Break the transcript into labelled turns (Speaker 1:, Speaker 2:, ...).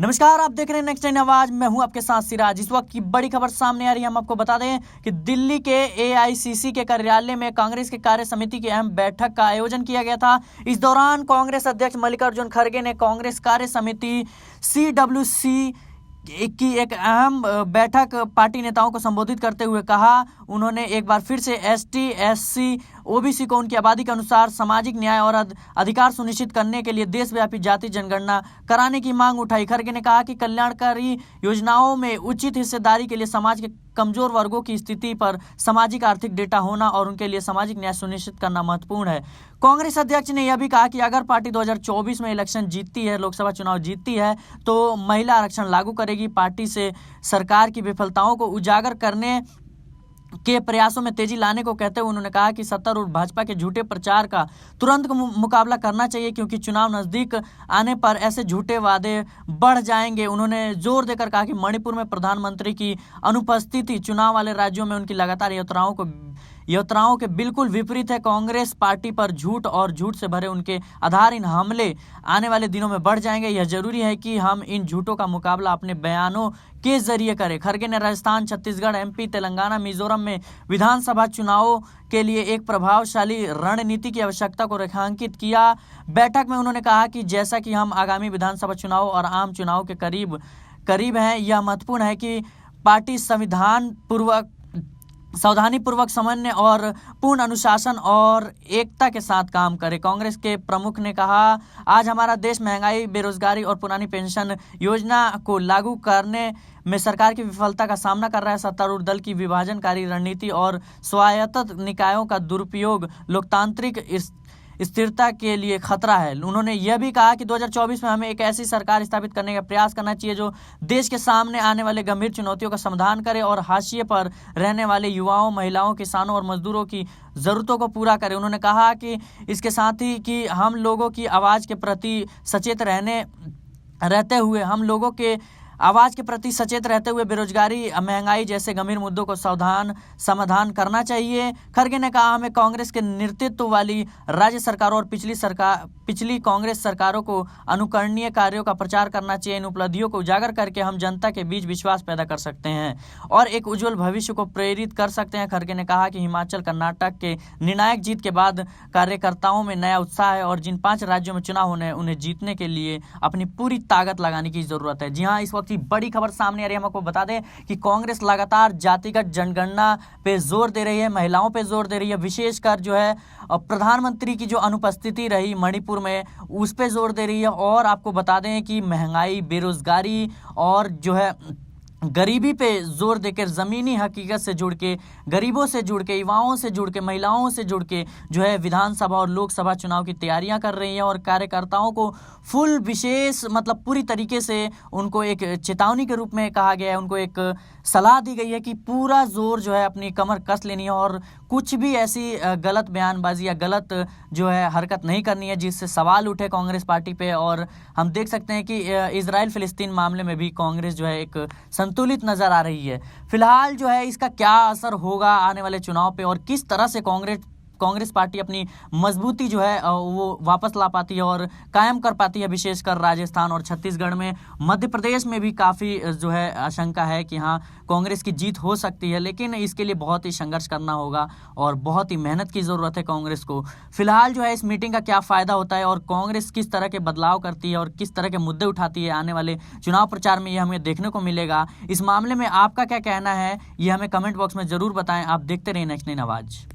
Speaker 1: नमस्कार, आप देख रहे हैं नेक्स्ट टाइम आवाज। मैं हूं आपके साथ सिराज। इस वक्त की बड़ी खबर सामने आ रही है। हम आपको बता दें कि दिल्ली के एआईसीसी के कार्यालय में कांग्रेस के कार्य समिति की अहम बैठक का आयोजन किया गया था। इस दौरान कांग्रेस अध्यक्ष मल्लिकार्जुन खड़गे ने कांग्रेस कार्य समिति सीडब्ल्यूसी की एक अहम बैठक पार्टी नेताओं को संबोधित करते हुए कहा, उन्होंने एक बार फिर से एसटी, एससी, ओबीसी को उनकी आबादी के अनुसार सामाजिक न्याय और अधिकार सुनिश्चित करने के लिए देशव्यापी जाति जनगणना कराने की मांग उठाई। खड़गे ने कहा कि कल्याणकारी योजनाओं में उचित हिस्सेदारी के लिए समाज के कमजोर वर्गों की स्थिति पर सामाजिक आर्थिक डेटा होना और उनके लिए सामाजिक न्याय सुनिश्चित करना महत्वपूर्ण है। कांग्रेस अध्यक्ष ने यह भी कहा कि अगर पार्टी 2024 में इलेक्शन जीतती है, लोकसभा चुनाव जीतती है, तो महिला आरक्षण लागू करेगी। पार्टी से सरकार की विफलताओं को उजागर करने के प्रयासों में तेजी लाने को कहते हुए उन्होंने कहा कि सत्ता और भाजपा के झूठे प्रचार का तुरंत मुकाबला करना चाहिए, क्योंकि चुनाव नजदीक आने पर ऐसे झूठे वादे बढ़ जाएंगे। उन्होंने जोर देकर कहा कि मणिपुर में प्रधानमंत्री की अनुपस्थिति चुनाव वाले राज्यों में उनकी लगातार यात्राओं के बिल्कुल विपरीत है। कांग्रेस पार्टी पर झूठ और झूठ से भरे उनके आधारहीन हमले आने वाले दिनों में बढ़ जाएंगे। यह जरूरी है कि हम इन झूठों का मुकाबला अपने बयानों के जरिए करें। खड़गे ने राजस्थान, छत्तीसगढ़, एमपी, तेलंगाना, मिजोरम में विधानसभा चुनावों के लिए एक प्रभावशाली रणनीति की आवश्यकता को रेखांकित किया। बैठक में उन्होंने कहा कि जैसा कि हम आगामी विधानसभा चुनाव और आम चुनाव के करीब हैं, यह महत्वपूर्ण है कि पार्टी सावधानीपूर्वक, समन्वय और पूर्ण अनुशासन और एकता के साथ काम करे। कांग्रेस के प्रमुख ने कहा, आज हमारा देश महंगाई, बेरोजगारी और पुरानी पेंशन योजना को लागू करने में सरकार की विफलता का सामना कर रहा है। सत्तारूढ़ दल की विभाजनकारी रणनीति और स्वायत्त निकायों का दुरुपयोग लोकतांत्रिक स्थिरता के लिए खतरा है। उन्होंने यह भी कहा कि 2024 में हमें एक ऐसी सरकार स्थापित करने का प्रयास करना चाहिए जो देश के सामने आने वाले गंभीर चुनौतियों का समाधान करे और हाशिए पर रहने वाले युवाओं, महिलाओं, किसानों और मजदूरों की जरूरतों को पूरा करे। उन्होंने कहा कि इसके साथ ही कि हम लोगों की आवाज के प्रति सचेत रहते हुए बेरोजगारी, महंगाई जैसे गंभीर मुद्दों को समाधान करना चाहिए। खड़गे ने कहा, हमें कांग्रेस के नेतृत्व वाली राज्य सरकारों और पिछली कांग्रेस सरकारों को अनुकरणीय कार्यों का प्रचार करना चाहिए। इन उपलब्धियों को उजागर करके हम जनता के बीच विश्वास पैदा कर सकते हैं और एक उज्जवल भविष्य को प्रेरित कर सकते हैं। खड़गे ने कहा कि हिमाचल, कर्नाटक के निर्णायक जीत के बाद कार्यकर्ताओं में नया उत्साह है और जिन 5 राज्यों में चुनाव होने हैं, उन्हें जीतने के लिए अपनी पूरी ताकत लगाने की जरूरत है। जी हाँ, इस वक्त बड़ी खबर सामने आ रही है। हम आपको बता दें कि कांग्रेस लगातार जातिगत जनगणना पे जोर दे रही है, महिलाओं पे जोर दे रही है, विशेषकर जो है प्रधानमंत्री की जो अनुपस्थिति रही मणिपुर में, उस पे जोर दे रही है। और आपको बता दें कि महंगाई, बेरोजगारी और जो है गरीबी पे जोर देकर जमीनी हकीकत से जुड़ के, गरीबों से जुड़ के, युवाओं से जुड़ के, महिलाओं से जुड़ के जो है विधानसभा और लोकसभा चुनाव की तैयारियां कर रही है और कार्यकर्ताओं को पूरी तरीके से उनको एक चेतावनी के रूप में कहा गया है, उनको एक सलाह दी गई है कि पूरा जोर जो है अपनी कमर कस लेनी है और कुछ भी ऐसी गलत बयानबाजी या गलत जो है हरकत नहीं करनी है जिससे सवाल उठे कांग्रेस पार्टी पे। और हम देख सकते हैं कि इजराइल फिलिस्तीन मामले में भी कांग्रेस जो है एक संतुलित नजर आ रही है। फिलहाल जो है इसका क्या असर होगा आने वाले चुनाव पे और किस तरह से कांग्रेस पार्टी अपनी मजबूती जो है वो वापस ला पाती है और कायम कर पाती है, विशेषकर राजस्थान और छत्तीसगढ़ में। मध्य प्रदेश में भी काफ़ी जो है आशंका है कि हाँ, कांग्रेस की जीत हो सकती है, लेकिन इसके लिए बहुत ही संघर्ष करना होगा और बहुत ही मेहनत की ज़रूरत है कांग्रेस को। फिलहाल जो है इस मीटिंग का क्या फ़ायदा होता है और कांग्रेस किस तरह के बदलाव करती है और किस तरह के मुद्दे उठाती है आने वाले चुनाव प्रचार में, ये हमें देखने को मिलेगा। इस मामले में आपका क्या कहना है, ये हमें कमेंट बॉक्स में ज़रूर बताएं। आप देखते रहिए नेक्स्ट 9 आवाज़।